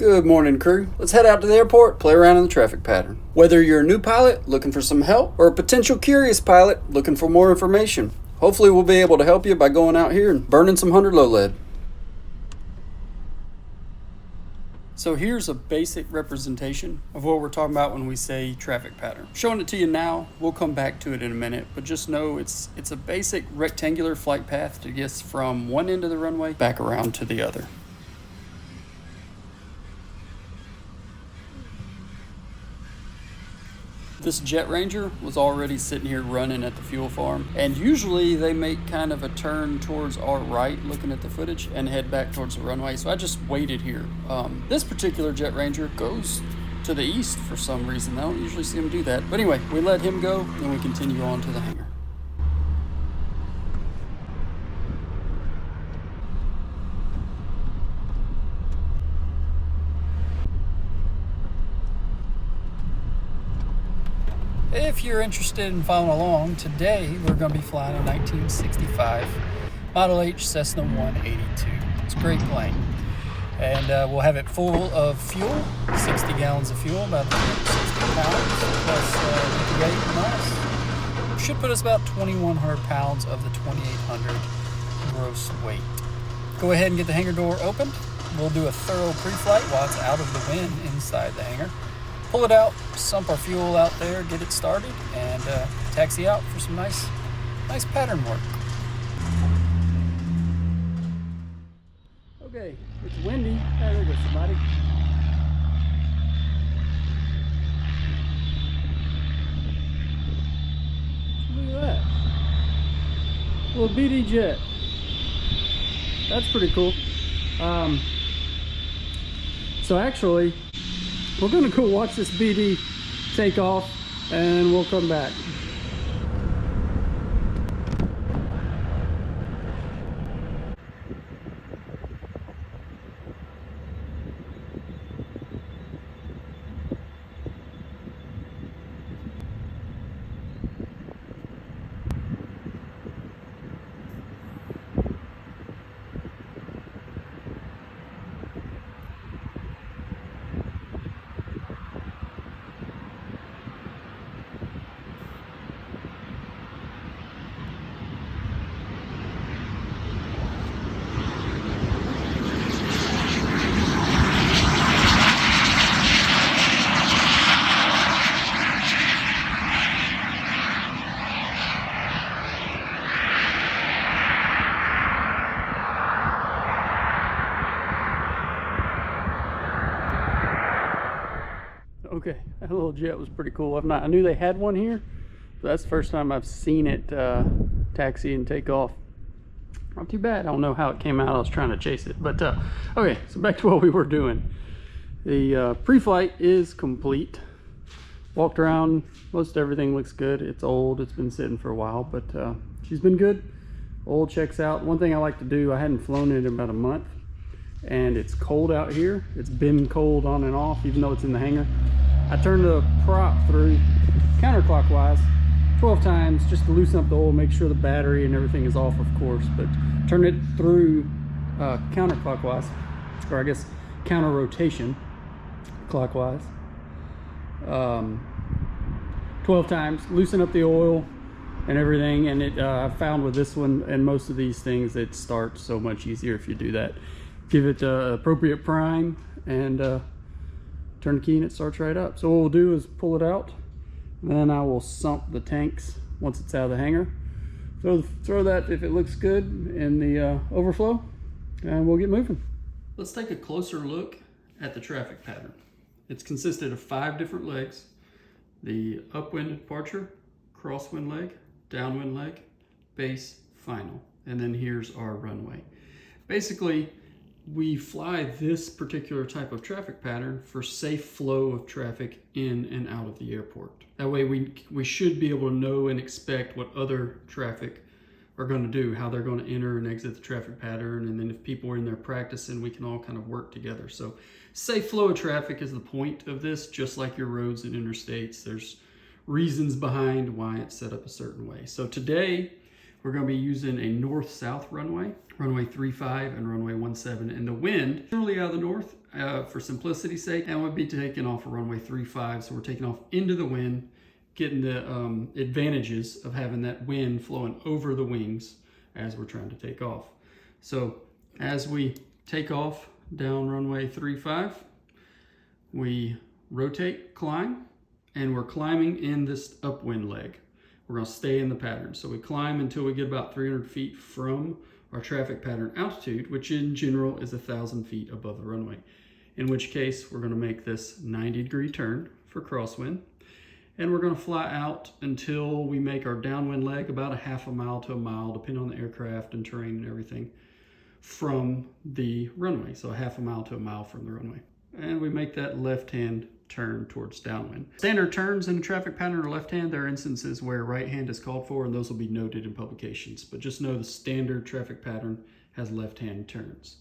Good morning, crew. Let's head out to the airport, play around in the traffic pattern. Whether you're a new pilot looking for some help or a potential curious pilot looking for more information, hopefully we'll be able to help you by going out here and burning some 100 low lead. So here's a basic representation of what we're talking about when we say traffic pattern. Showing it to you now, we'll come back to it in a minute, but just know it's a basic rectangular flight path to get us from one end of the runway back around to the other. This Jet Ranger was already sitting here running at the fuel farm, and usually they make kind of a turn towards our right looking at the footage and head back towards the runway, so I just waited here. This particular Jet Ranger goes to the east for some reason. I don't usually see him do that, but anyway, we let him go and we continue on to the hangar. If you're interested in following along, today we're going to be flying a 1965 Model H Cessna 182. It's a great plane. And we'll have it full of fuel, 60 gallons of fuel, about 360 pounds, plus weight mass. Should put us about 2,100 pounds of the 2,800 gross weight. Go ahead and get the hangar door opened. We'll do a thorough pre-flight while it's out of the wind inside the hangar. Pull it out, sump our fuel out there, get it started, and taxi out for some nice pattern work. Okay, it's windy. There we go, somebody. Look at that. Little BD jet. That's pretty cool. So actually, we're gonna go watch this BD take off and we'll come back. Okay, that little jet was pretty cool. I knew they had one here, but that's the first time I've seen it taxi and take off. Not too bad. I don't know how it came out. I was trying to chase it, but okay, so back to what we were doing. The pre-flight is complete. Walked around, most everything looks good. It's old, it's been sitting for a while, but she's been good. Oil checks out. One thing I like to do, I hadn't flown it in about a month, and it's cold out here. It's been cold on and off, even though it's in the hangar. I turned the prop through counterclockwise 12 times just to loosen up the oil, make sure the battery and everything is off, of course, but turn it through counterclockwise, or I guess counter rotation clockwise 12 times, loosen up the oil and everything. And it I found with this one and most of these things, it starts so much easier if you do that. Give it appropriate prime and turn the key and it starts right up. So what we'll do is pull it out, and then I will sump the tanks once it's out of the hangar. Throw that, if it looks good, in the overflow, and we'll get moving. Let's take a closer look at the traffic pattern. It's consisted of 5 different legs: the upwind departure, crosswind leg, downwind leg, base, final, and then here's our runway. Basically, we fly this particular type of traffic pattern for safe flow of traffic in and out of the airport. That way we should be able to know and expect what other traffic are going to do, how they're going to enter and exit the traffic pattern, and then if people are in there practicing, we can all kind of work together. So safe flow of traffic is the point of this, just like your roads and interstates. There's reasons behind why it's set up a certain way. So today We're going to be using a north-south runway, runway 35 and runway 17, and the wind generally out of the north for simplicity's sake, and we'll be taking off a runway 35, so we're taking off into the wind, getting the advantages of having that wind flowing over the wings as we're trying to take off. So as we take off down runway 35, we rotate, climb, and we're climbing in this upwind leg. We're going to stay in the pattern. So we climb until we get about 300 feet from our traffic pattern altitude, which in general is 1,000 feet above the runway. In which case, we're going to make this 90-degree turn for crosswind. And we're going to fly out until we make our downwind leg about a half a mile to a mile, depending on the aircraft and terrain and everything, from the runway. So a half a mile to a mile from the runway. And we make that left-hand turn towards downwind. Standard turns in the traffic pattern are left-hand. There are instances where right-hand is called for, and those will be noted in publications. But just know the standard traffic pattern has left-hand turns.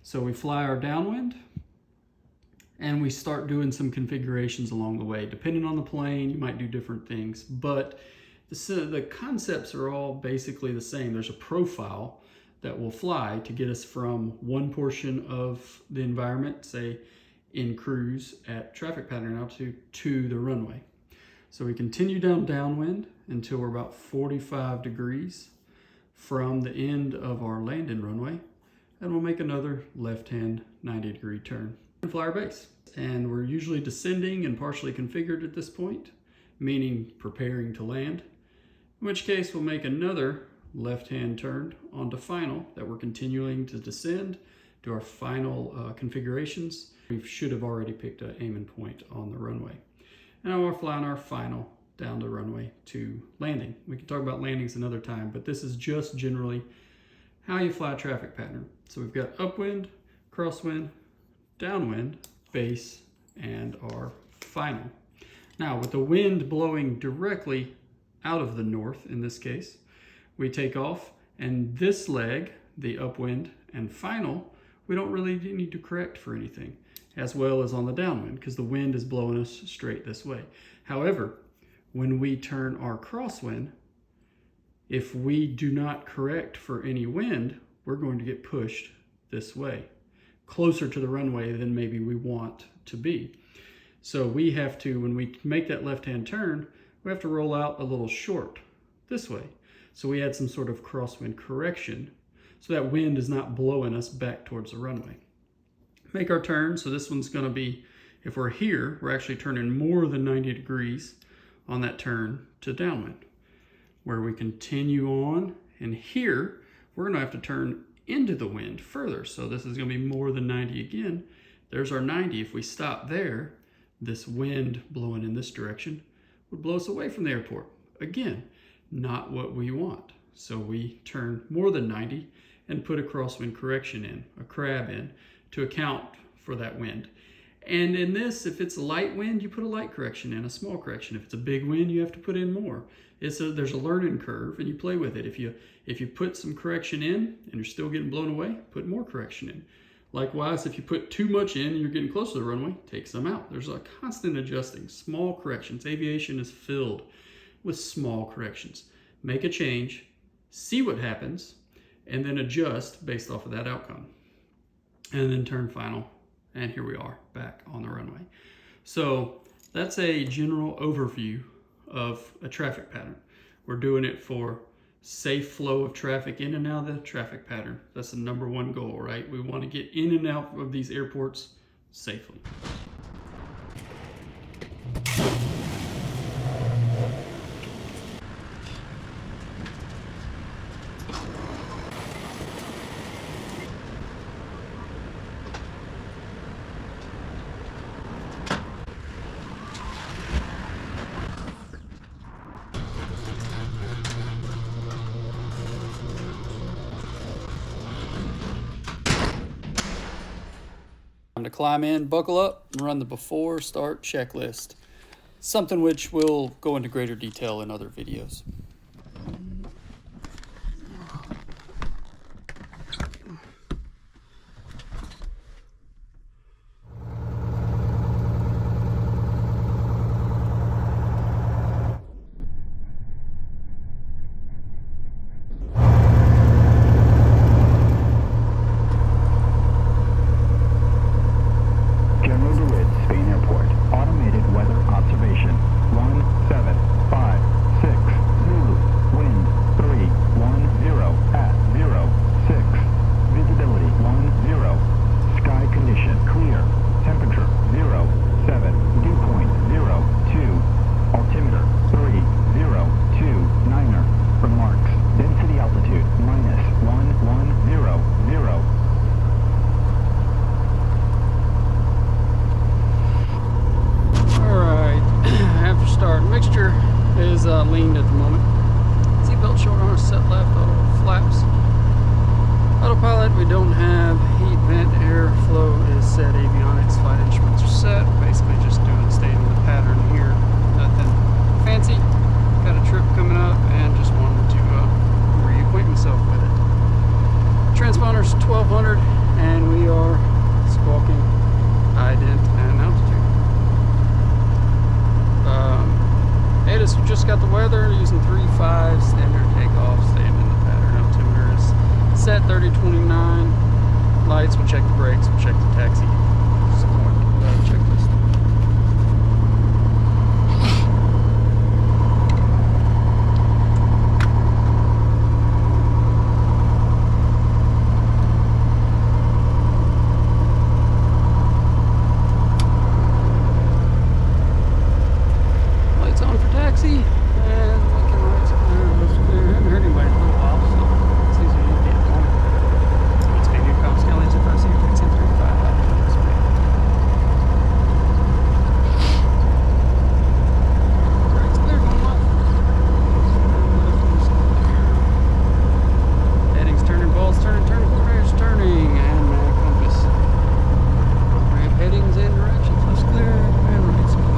So we fly our downwind, and we start doing some configurations along the way. Depending on the plane, you might do different things, but the concepts are all basically the same. There's a profile that will fly to get us from one portion of the environment, say in cruise at traffic pattern altitude, to the runway. So we continue down downwind until we're about 45 degrees from the end of our landing runway, and we'll make another left-hand 90-degree turn and fly our base. And we're usually descending and partially configured at this point, meaning preparing to land, in which case we'll make another left-hand turn onto final that we're continuing to descend to our final configurations. We should have already picked an aiming point on the runway. And now we're flying our final down the runway to landing. We can talk about landings another time, but this is just generally how you fly a traffic pattern. So we've got upwind, crosswind, downwind, base, and our final. Now with the wind blowing directly out of the north in this case, we take off, and this leg, the upwind and final, we don't really need to correct for anything, as well as on the downwind, because the wind is blowing us straight this way. However, when we turn our crosswind, if we do not correct for any wind, we're going to get pushed this way, closer to the runway than maybe we want to be. So we have to, when we make that left-hand turn, we have to roll out a little short this way. So we add some sort of crosswind correction so that wind is not blowing us back towards the runway. Make our turn. So this one's going to be, if we're here, we're actually turning more than 90 degrees on that turn to downwind, where we continue on. And here, we're going to have to turn into the wind further. So this is going to be more than 90 again. There's our 90. If we stop there, this wind blowing in this direction would blow us away from the airport. Again, not what we want. So we turn more than 90 and put a crosswind correction in, a crab in, to account for that wind. And in this, if it's a light wind, you put a light correction in, a small correction. If it's a big wind, you have to put in more. There's a learning curve, and you play with it. If you put some correction in and you're still getting blown away, put more correction in. Likewise, if you put too much in and you're getting close to the runway, take some out. There's a constant adjusting, small corrections. Aviation is filled with small corrections. Make a change, see what happens, and then adjust based off of that outcome. And then turn final, and here we are back on the runway. So that's a general overview of a traffic pattern. We're doing it for safe flow of traffic in and out of the traffic pattern. That's the number one goal, right? We want to get in and out of these airports safely. To climb in, buckle up, and run the before start checklist, something which we'll go into greater detail in other videos. is leaned at the moment. Seatbelt short arm set left, auto flaps. Autopilot, we don't have. Heat, vent, airflow is set. Avionics, flight instruments are set. Basically just staying in the pattern here. Nothing fancy. Got a trip coming up and just wanted to reacquaint myself with it. Transponder's 1200 and we are squawking ident and altitude. ATIS, we just got the weather using 3.5 standard takeoff, staying in the pattern. Altimeter is set 3029. Lights, we'll check the brakes, we'll check the taxi. Checklist. Lights on for taxi, and looking right clear, looks clear. Haven't heard anybody in a little while, so it's easy to get home. It's been new comp scale engine 5C 1035. Right's clear, going left. Headings turning, balls turning, coordinators turning, and compass. Appropriate headings and directions. Left's clear, and right's clear.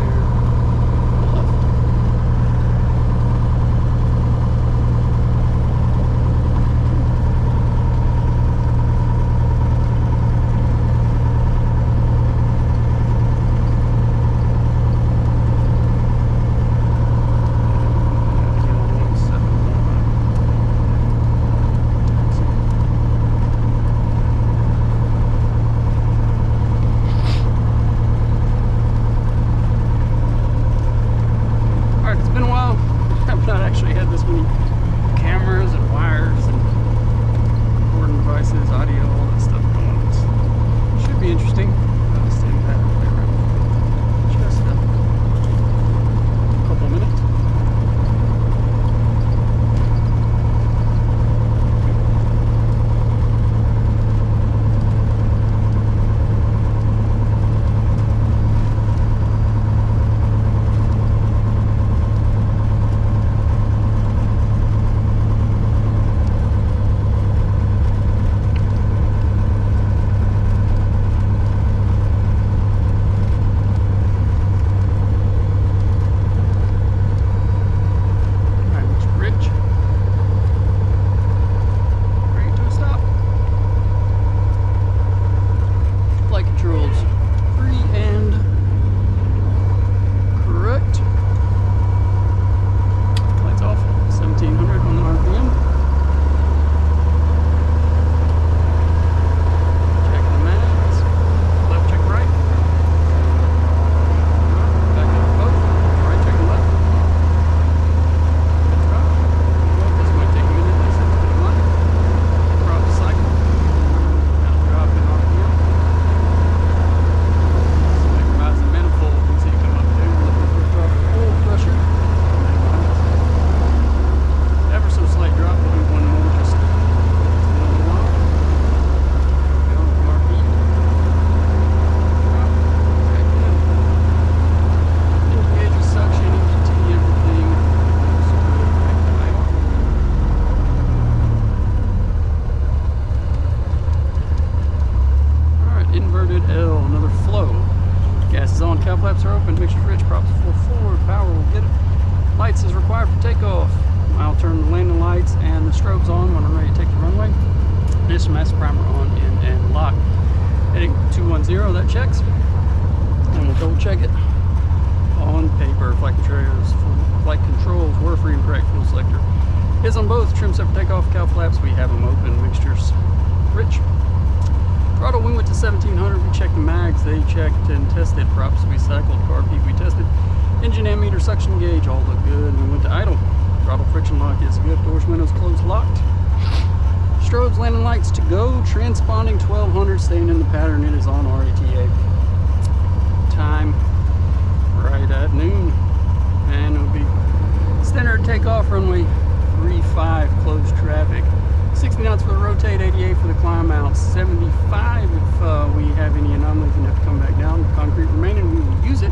Cow flaps are open, mixture's rich, props full forward, power will get it. Lights is required for takeoff. I'll turn the landing lights and the strobes on when I'm ready to take the runway. This master primer on and lock. Heading 210, that checks. And we'll double check it on paper. Flight controls were free and correct. Fuel selector is on both. Trim set for takeoff. Cow flaps, we have them open. Mixture's rich. Throttle, we went to 1700. We checked the mags, they checked and tested. Props, we cycled. Carb heat, we tested. Engine ammeter, suction gauge, all look good. We went to idle. Throttle friction lock is good. Doors, windows closed, locked. Strobes, landing lights to go. Transponding 1200, staying in the pattern. It is on RATA. Time right at noon. And it'll be standard takeoff, runway 35, closed traffic. 60 knots for the rotate, 88 for the climb out, 75 if we have any anomalies and have to come back down. Concrete remaining, we will use it.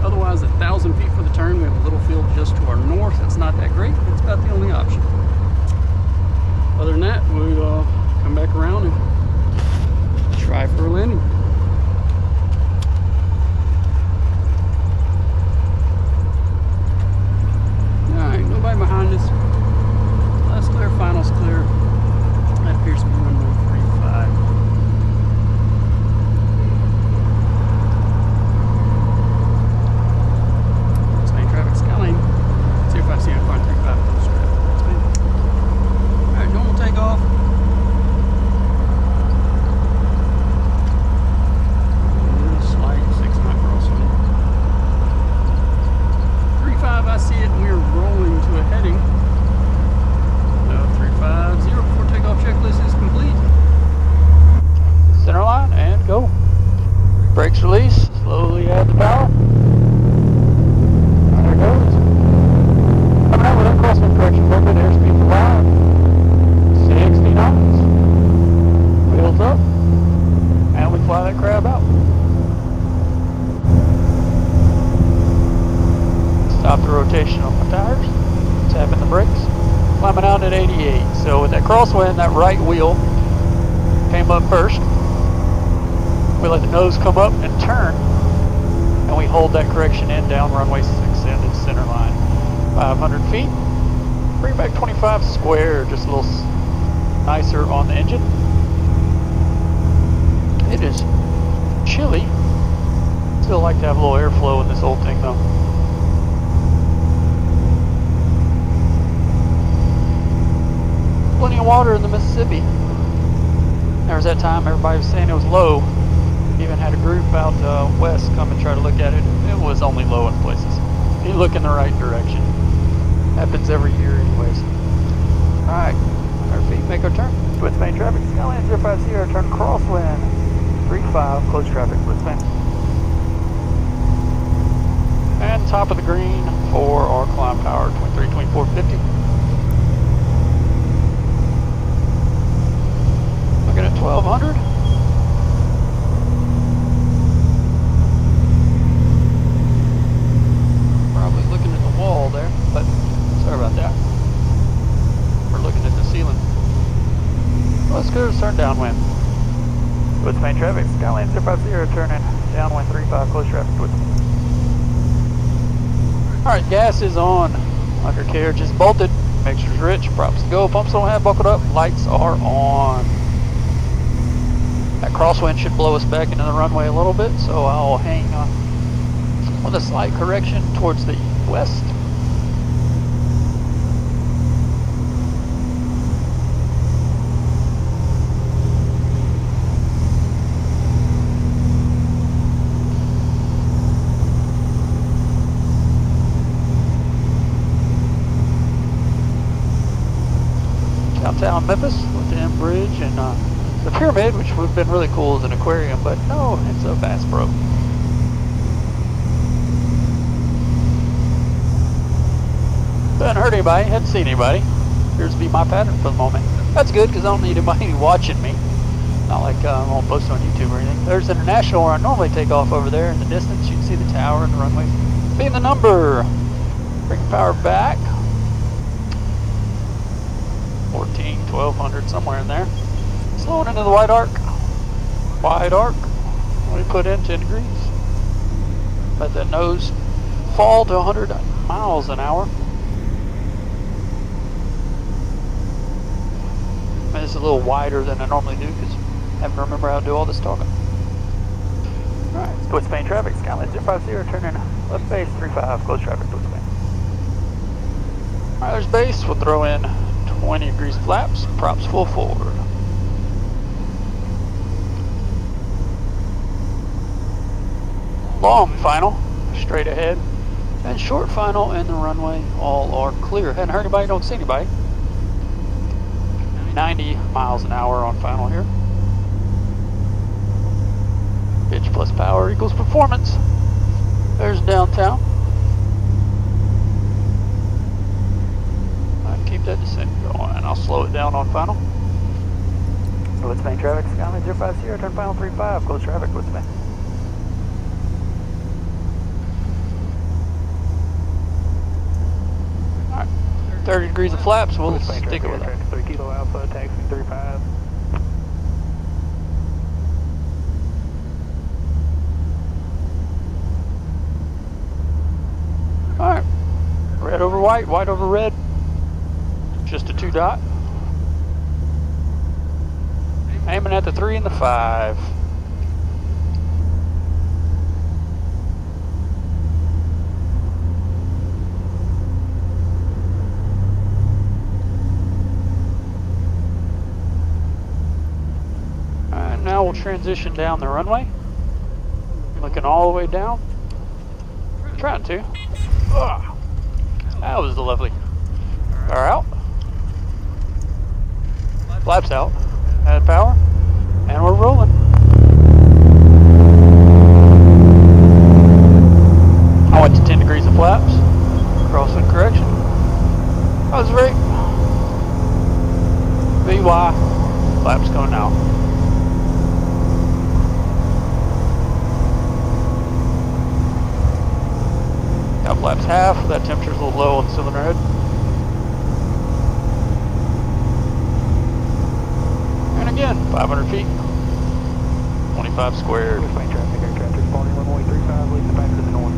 Otherwise, 1,000 feet for the turn. We have a little field just to our north at Brakes release. Slowly add the power. There it goes. Coming out with uncrosswind correction. Open airspeed for loud. 60 knots. Wheels up. And we fly that crab out. Stop the rotation on my tires. Tapping the brakes. Climbing out at 88. So with that crosswind, that right wheel came up first. We let the nose come up and turn, and we hold that correction in down runway 6 into center line. 500 feet. Bring back 25 square, just a little nicer on the engine. It is chilly. Still like to have a little airflow in this old thing though. Plenty of water in the Mississippi. There was that time everybody was saying it was low. Even had a group out west come and try to look at it. It was only low in places. You look in the right direction. Happens every year anyways. Alright, our feet make our turn. Twist main traffic, Skyline 050, turn crosswind. 35, close traffic, twist main. And top of the green for our climb power, 23, 24, 50. Looking at 1200. Probably looking at the wall there, but sorry about that. We're looking at the ceiling. Let's go to turn downwind. What's main traffic? Skyline 050, turning downwind 35, close traffic. Alright, gas is on. Undercarriage is bolted. Mixture's rich. Props to go. Pumps don't have buckled up. Lights are on. That crosswind should blow us back into the runway a little bit, so I'll hang with a slight correction towards the west. Downtown Memphis with the M Bridge and the pyramid, which would have been really cool as an aquarium, but no, it's a Bass Pro. Hadn't heard anybody, hadn't seen anybody. Appears to be my pattern for the moment. That's good because I don't need anybody watching me. Not like I won't post on YouTube or anything. There's International where I normally take off over there in the distance. You can see the tower and the runway. Being the number. Bring power back. 14, 1200, somewhere in there. Slowing into the wide arc. Wide arc. We put in 10 degrees. Let that nose fall to 100 miles an hour. This is a little wider than I normally do because I have to remember how to do all this talking. Alright, let's go with main traffic. Skyline 050, turning left base 35, close traffic towards main. Alright, there's base. We'll throw in 20 degrees flaps, props full forward. Long final, straight ahead, and short final and the runway all are clear. Hadn't heard anybody, don't see anybody. 90 miles an hour on final here. Pitch plus power equals performance. There's downtown. Keep that descent going, and I'll slow it down on final. What's main traffic? Skyline 050, turn final 35, close traffic, what's main? Alright, 30 degrees of flaps, we'll stick it with that. 3 Kilo Alpha, taxiing 35. Alright, red over white, white over red. Just a 2 dot. Aiming at the 3 and the 5. Alright, now we'll transition down the runway. Looking all the way down. Trying to. Ugh. That was lovely. Power out. Flaps out. Add power. And we're rolling. flaps half. That temperature's a little low on the cylinder head. And again, 500 feet. 25 squared. Main traffic, air traffic, responding 1135, lead the back to the north.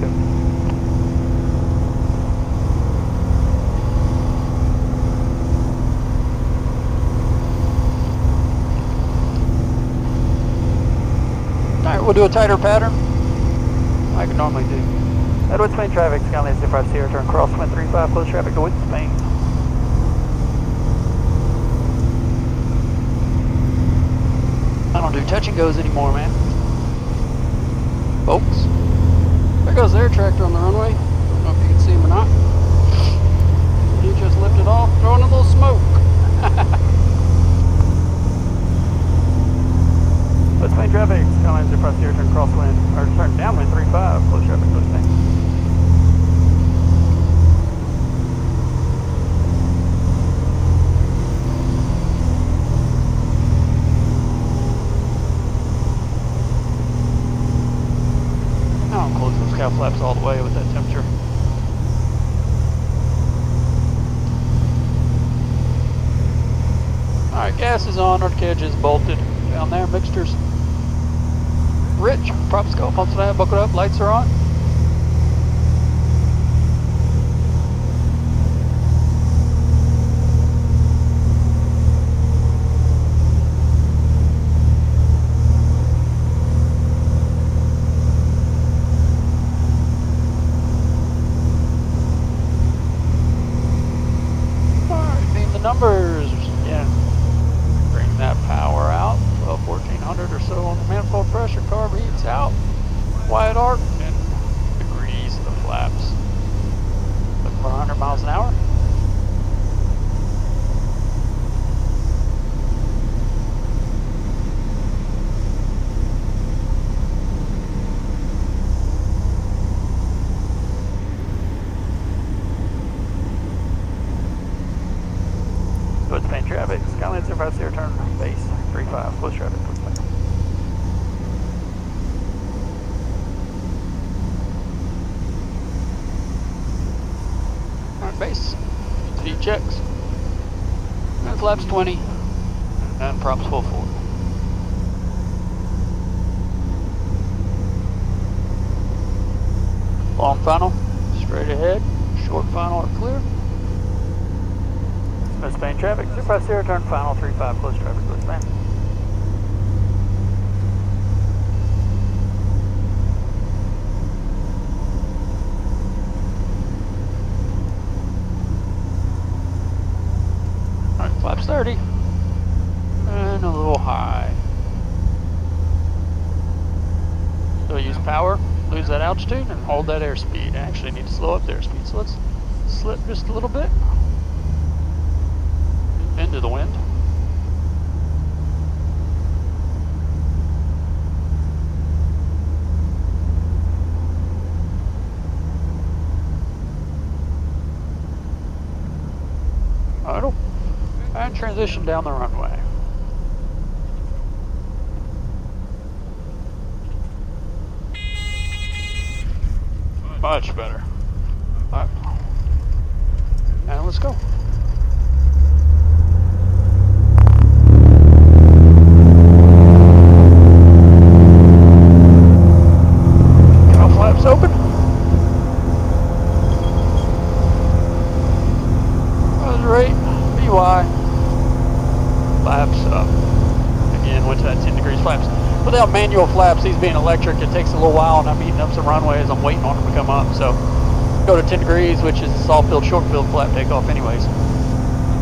Alright, we'll do a tighter pattern like I normally do. Edward Spain traffic, Skyline 05 Sierra, turn crosswind 35, close traffic to Wood Spain. I don't do touch and goes anymore, man. Folks, there goes their tractor on the runway. Don't know if you can see him or not. He just lifted off, throwing a little smoke. West Spain traffic, Skyline 05 Sierra, turn crosswind, or turn downwind 35, close traffic to West Spain. Cow flaps all the way with that temperature. Alright, gas is on, our cage is bolted. Down there, mixtures. Rich, prop scope, pumps flat, buckled up, lights are on. Numbers, yeah, bring that power out, 1400 or so on the manifold pressure, carb heats out, wide arc, and degrees of the flaps. Looking for 100 miles an hour. West Spain traffic, Skyline 05 Sierra, turn base 35, close traffic, West Spain. Alright, base, speed checks, and flaps 20, and props full forward. Long final, straight ahead, short final are clear. West Spain traffic, 05 Sierra, turn final 35, close traffic, West Spain. Alright, flaps 30, and a little high. So use power, lose that altitude, and hold that airspeed. I actually need to slow up the airspeed, so let's slip just a little bit. Into the wind. Idle. And transition down the runway. Much better. Alright. And let's go. Open. That was right. BY. Flaps up. Again, went to that 10 degrees flaps. Without manual flaps, these being electric, it takes a little while, and I'm eating up some runways. I'm waiting on them to come up. So go to 10 degrees, which is a soft field, short field flap takeoff anyways.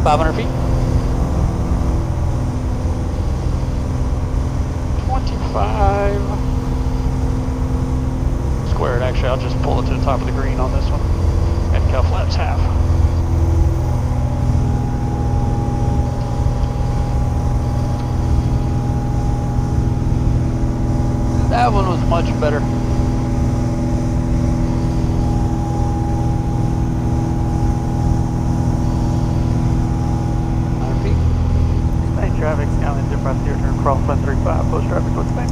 500 feet. 25. Squared. Actually, I'll just pull it to the top of the green on this one. And cow flaps half. That one was much better. Spain traffic, Skyline 05 Sierra, turn crosswind 35, close traffic, West Spain.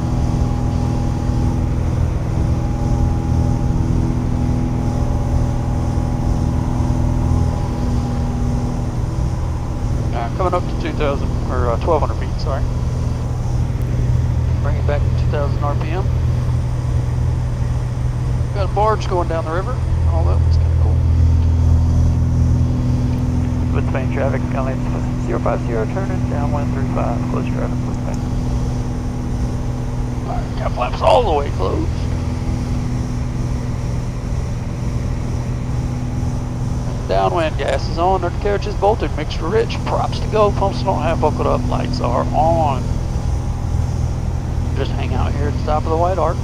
2,000 or 1,200 feet. Sorry. Bring it back to 2,000 RPM. Got a barge going down the river. All that was kind of cool. With main traffic, Skyline 050, turning downwind 35, close traffic with main. Alright, got flaps all the way closed. Downwind, gas is on, undercarriage is bolted, mixture rich, props to go, pumps don't have buckled up, lights are on. Just hang out here at the top of the White Arc.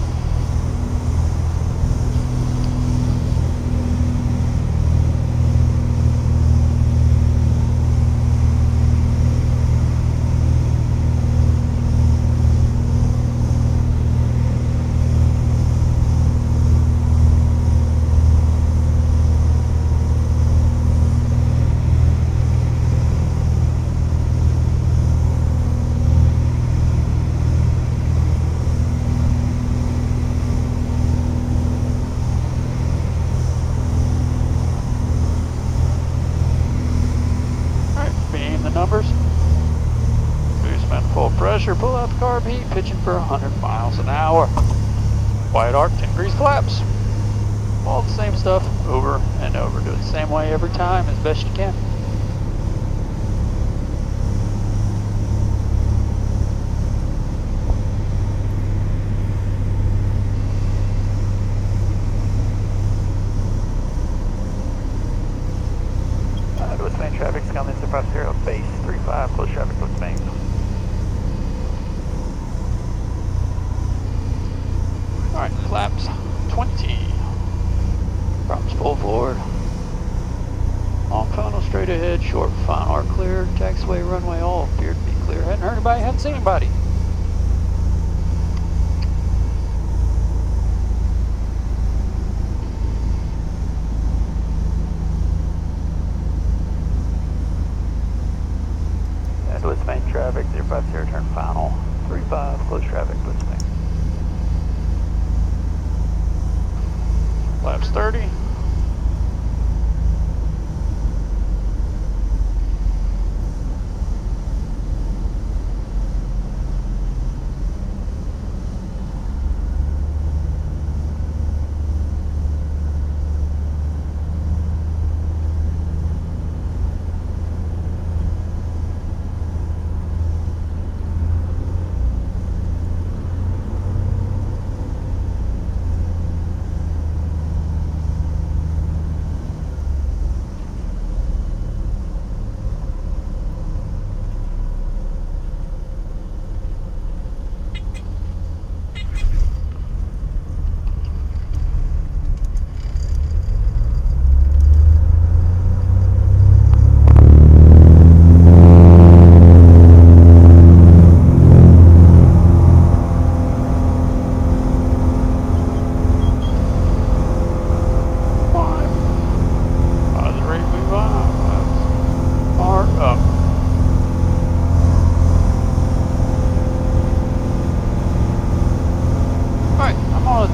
Numbers. Boost man full pressure, pull out the carb heat, pitching for 100 miles an hour. White Arc, 10 degrees flaps. All the same stuff over and over. Do it the same way every time as best you can. With main traffic, Skyline 050, base 35, close traffic with main. Alright, flaps 20. Props full forward. Long funnel straight ahead, short final arc clear, taxiway runway all appear to be clear. Hadn't heard anybody, hadn't seen anybody. With main traffic, 050, turn final, 35, close traffic with main. Flaps 30.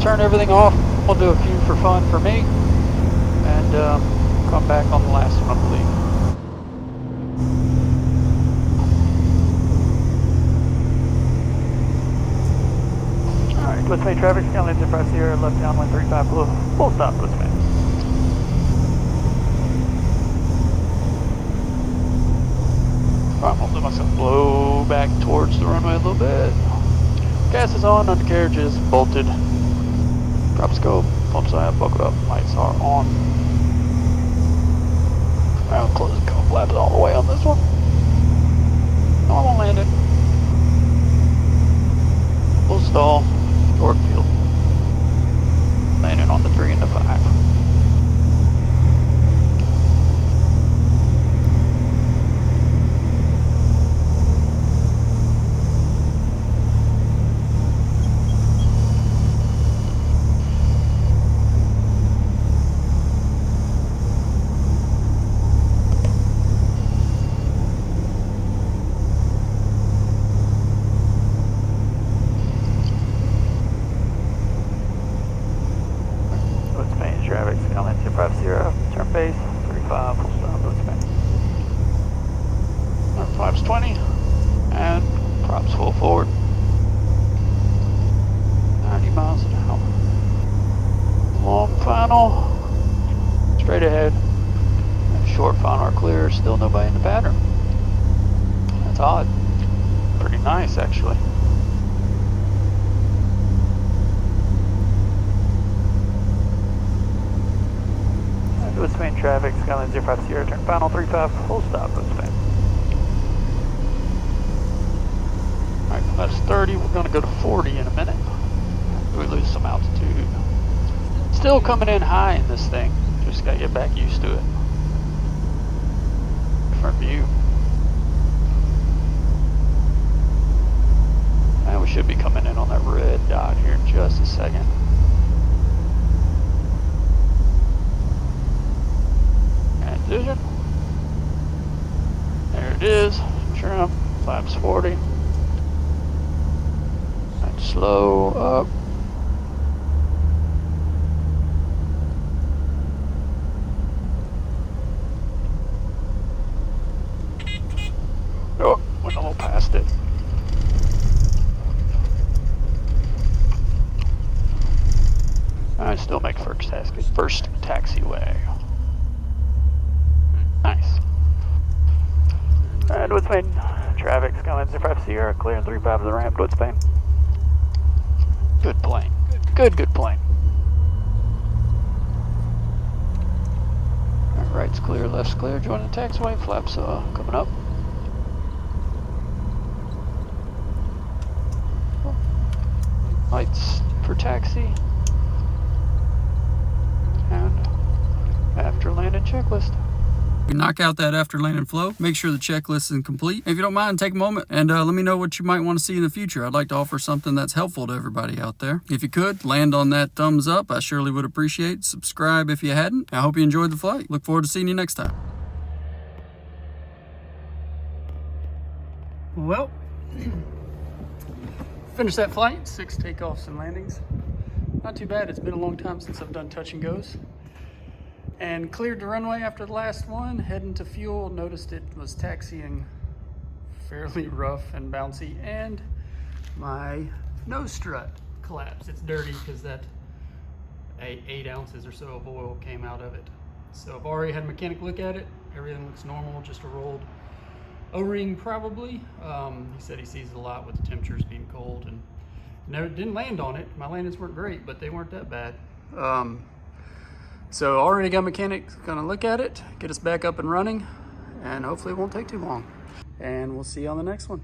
Turn everything off. We'll do a few for fun for me, and come back on the last one, I believe. Alright, with main traffic, Skyline 050, left downwind 35, full stop with me. Alright, I'm gonna let myself blow back towards the runway a little bit. Gas is on, undercarriage is bolted. Props go, pumps I have buckled up, lights are on. I'll close the cold flaps all the way on this one. Normal landing. Full stall, torque field. Landing on the 3 and the 5. Long final. Straight ahead. Short final are clear. Still nobody in the pattern. That's odd. Pretty nice, actually. Wood Spain traffic, Skyline 05 Sierra, turn final 35, full stop, Wood Spain. Alright, that's 30, we're going to go to 40 in a minute. We lose some altitude. Still coming in high in this thing, just got to get back used to it. Different view. And we should be coming in on that red dot here in just a second. Transition. There it is. Trim. Flaps 40. And slow up. Oh, went a little past it. I still make first taxiway. Nice. And Wood Spain traffic, Skyline 05 Sierra, clear and 35 of the ramp, Wood Spain. Good plane. Good plane. Alright, right's clear, left's clear, joining the taxiway, flaps coming up. Lights for taxi. And after landing checklist. You knock out that after landing flow, make sure the checklist is complete. If you don't mind, take a moment and let me know what you might want to see in the future. I'd like to offer something that's helpful to everybody out there. If you could, land on that thumbs up. I surely would appreciate it. Subscribe if you hadn't. I hope you enjoyed the flight. Look forward to seeing you next time. Well, finished that flight. 6 takeoffs and landings. Not too bad. It's been a long time since I've done touch and goes. And cleared the runway after the last one, heading to fuel. Noticed it was taxiing fairly rough and bouncy, and my nose strut collapsed. It's dirty because that 8 ounces or so of oil came out of it. So I've already had a mechanic look at it. Everything looks normal, just a rolled O-ring probably. He said he sees it a lot with the temperatures being cold, and never didn't land on it. My landings weren't great, but they weren't that bad. So already got mechanics gonna look at it, get us back up and running, and hopefully it won't take too long. And we'll see you on the next one.